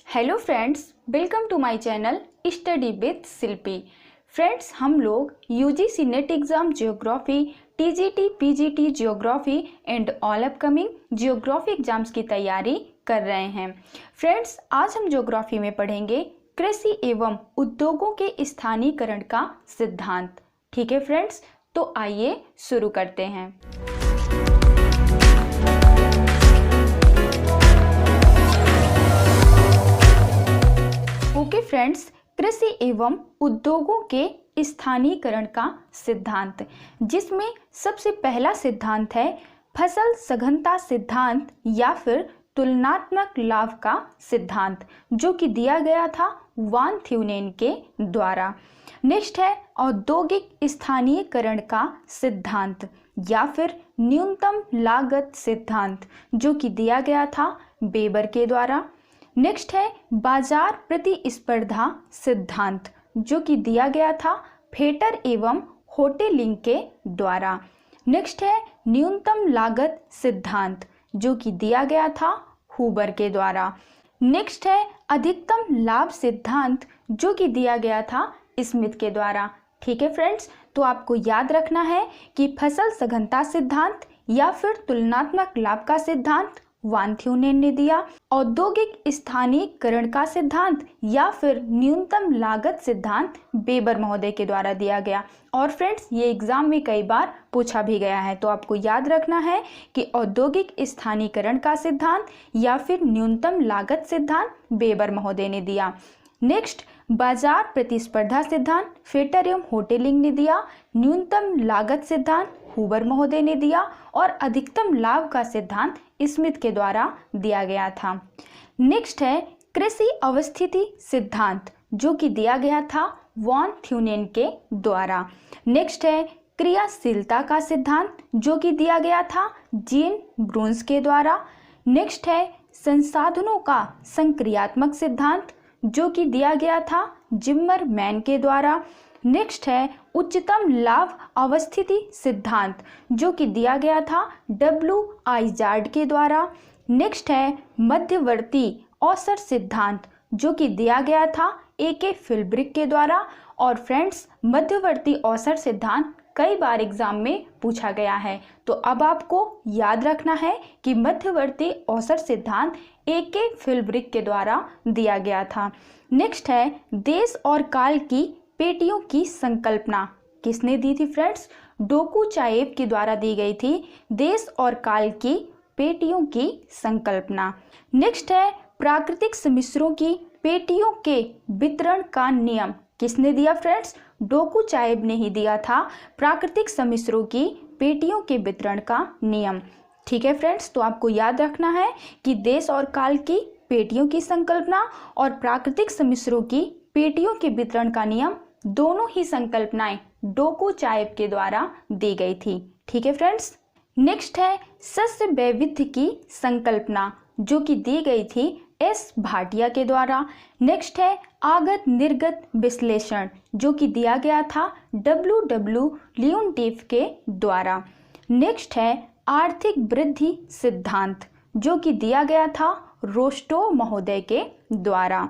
Hello friends, welcome to my channel study with Shilpi. Friends, हम लोग UGC NET exam geography, TGT, PGT geography and all upcoming geography exams की तैयारी कर रहे हैं। फ्रेंड्स, आज हम ज्योग्राफी में पढ़ेंगे कृषि एवं उद्योगों के स्थानीयकरण का सिद्धांत। ठीक है फ्रेंड्स, तो आइए शुरू करते हैं। ओके फ्रेंड्स, कृषि एवं उद्योगों के स्थानीयकरण का सिद्धांत, जिसमें सबसे पहला सिद्धांत है फसल सघनता सिद्धांत या फिर तुलनात्मक लाभ का सिद्धांत, जो कि दिया गया था वान थ्यूनेन के द्वारा। नेक्स्ट है औद्योगिक स्थानीयकरण का सिद्धांत या फिर न्यूनतम लागत सिद्धांत, जो कि दिया गया था वेबर के द्वारा। नेक्स्ट है बाजार प्रतिस्पर्धा सिद्धांत, जो कि दिया गया था फेटर एवं होटेलिंग के द्वारा। नेक्स्ट है न्यूनतम लागत सिद्धांत, जो कि दिया गया था हुबर के द्वारा। नेक्स्ट है अधिकतम लाभ सिद्धांत, जो कि दिया गया था स्मिथ के द्वारा। ठीक है फ्रेंड्स, तो आपको याद रखना है कि फसल सघनता सिद्धांत या फिर तुलनात्मक लाभ का सिद्धांत वान थ्यूनेन ने दिया, औद्योगिक स्थानीयकरण का सिद्धांत या फिर न्यूनतम लागत सिद्धांत वेबर महोदय के द्वारा दिया गया। और फ्रेंड्स, ये एग्जाम में कई बार पूछा भी गया है, तो आपको याद रखना है कि औद्योगिक स्थानीयकरण का सिद्धांत या फिर न्यूनतम लागत सिद्धांत वेबर महोदय ने दिया। नेक्स्ट बाजार प्रतिस्पर्धा सिद्धांत फेटर एवं होटेलिंग ने दिया। न्यूनतम लागत सिद्धांत हुबर महोदय ने दिया और अधिकतम लाभ का सिद्धांत स्मिथ के द्वारा दिया गया था। नेक्स्ट है कृषि अवस्थिति सिद्धांत, जो कि दिया गया था वान थ्यूनेन के द्वारा। नेक्स्ट है क्रियाशीलता का सिद्धांत, जो कि दिया गया था जीन ब्रून्स के द्वारा। नेक्स्ट है संसाधनों का संक्रियात्मक सिद्धांत, जो कि दिया गया था जिम्मरमैन के द्वारा। नेक्स्ट है उच्चतम लाभ अवस्थिति सिद्धांत, जो कि दिया गया था डब्ल्यू आइजार्ड के द्वारा। नेक्स्ट है मध्यवर्ती औसत सिद्धांत, जो कि दिया गया था ए.के. फिल्ब्रिक के द्वारा। और फ्रेंड्स, मध्यवर्ती औसत सिद्धांत कई बार एग्जाम में पूछा गया है, तो अब आपको याद रखना है कि मध्यवर्ती औसत सिद्धांत ए.के. फिल्ब्रिक के द्वारा दिया गया था। नेक्स्ट है देश और काल की पेटियों की संकल्पना किसने दी थी फ्रेंड्स? डोकुचाएव के द्वारा दी गई थी देश और काल की पेटियों की संकल्पना। नेक्स्ट है प्राकृतिक सम्मिश्रों की पेटियों के वितरण का नियम किसने दिया फ्रेंड्स? डोकुचाएव ने ही दिया था प्राकृतिक सम्मिश्रों की पेटियों के वितरण का नियम। ठीक है फ्रेंड्स, तो आपको याद रखना है कि देश और काल की पेटियों की संकल्पना और प्राकृतिक सम्मिश्रों की पेटियों के वितरण का नियम, दोनों ही संकल्पनाएं डोकुचाएव के द्वारा दी गई थी। ठीक है फ्रेंड्स। नेक्स्ट है सस्य वैविध्य की संकल्पना, जो कि दी गई थी एस भाटिया के द्वारा। नेक्स्ट है आगत निर्गत विश्लेषण, जो कि दिया गया था डब्ल्यू लियोनटिफ के द्वारा। नेक्स्ट है आर्थिक वृद्धि सिद्धांत, जो कि दिया गया था रोस्टो महोदय के द्वारा।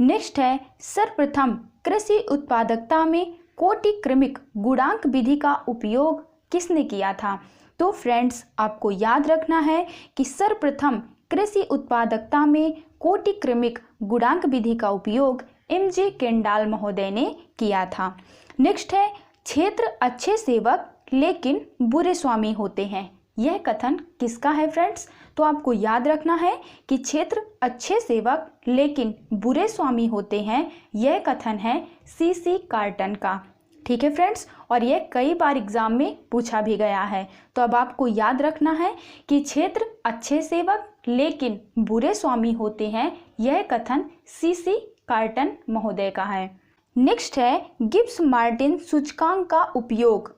नेक्स्ट है सर्वप्रथम कृषि उत्पादकता में कोटि क्रमिक गुणांक विधि का उपयोग किसने किया था? तो फ्रेंड्स, आपको याद रखना है कि सर्वप्रथम कृषि उत्पादकता में कोटि क्रमिक गुणांक विधि का उपयोग एम.जे. केंडाल महोदय ने किया था। नेक्स्ट है क्षेत्र अच्छे सेवक लेकिन बुरे स्वामी होते हैं, यह कथन किसका है फ्रेंड्स? तो आपको याद रखना है कि क्षेत्र अच्छे सेवक लेकिन बुरे स्वामी होते हैं, यह कथन है सी कार्टन का। ठीक है फ्रेंड्स, और यह कई बार एग्जाम में पूछा भी गया है, तो अब आपको याद रखना है कि क्षेत्र अच्छे सेवक लेकिन बुरे स्वामी होते हैं, यह कथन सी कार्टन महोदय का है। नेक्स्ट है गिब्स मार्टिन सूचकांक का उपयोग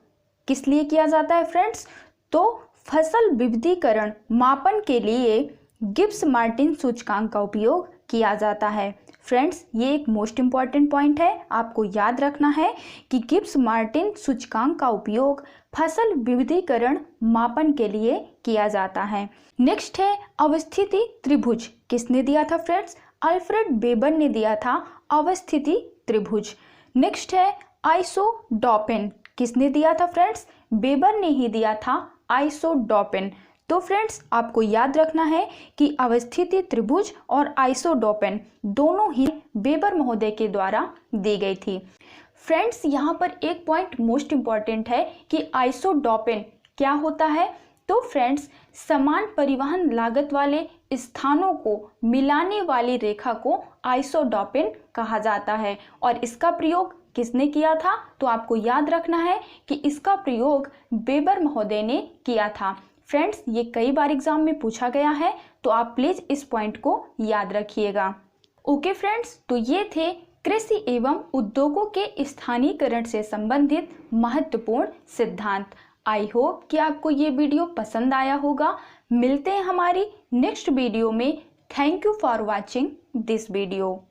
किस लिए किया जाता है फ्रेंड्स? तो फसल विविधीकरण मापन के लिए गिब्स मार्टिन सूचकांक का उपयोग किया जाता है। फ्रेंड्स, ये एक मोस्ट इम्पॉर्टेंट पॉइंट है, आपको याद रखना है कि गिब्स मार्टिन सूचकांक का उपयोग फसल विविधीकरण मापन के लिए किया जाता है। नेक्स्ट है अवस्थिति त्रिभुज किसने दिया था फ्रेंड्स? अल्फ्रेड वेबर ने दिया था अवस्थिति त्रिभुज। नेक्स्ट है आइसोडोपेन, किसने दिया था फ्रेंड्स? वेबर ने ही दिया था आइसोडोपेन। तो फ्रेंड्स आपको याद रखना है कि अवस्थिति त्रिभुज और आइसोडोपेन दोनों ही वेबर महोदय के द्वारा दी गई थी। फ्रेंड्स यहाँ पर एक पॉइंट मोस्ट इम्पॉर्टेंट है कि आइसोडोपेन क्या होता है। तो फ्रेंड्स समान परिवहन लागत वाले स्थानों को मिलाने वाली रेखा को आइसोडोपेन कहा जाता है। और इसका प्रयोग किसने किया था? तो आपको याद रखना है कि इसका प्रयोग वेबर महोदय ने किया था। फ्रेंड्स ये कई बार एग्जाम में पूछा गया है, तो आप प्लीज इस पॉइंट को याद रखिएगा। ओके फ्रेंड्स, तो ये थे कृषि एवं उद्योगों के स्थानीयकरण से संबंधित महत्वपूर्ण सिद्धांत। आई होप कि आपको ये वीडियो पसंद आया होगा। मिलते हैं हमारी नेक्स्ट वीडियो में। Thank you for watching this video.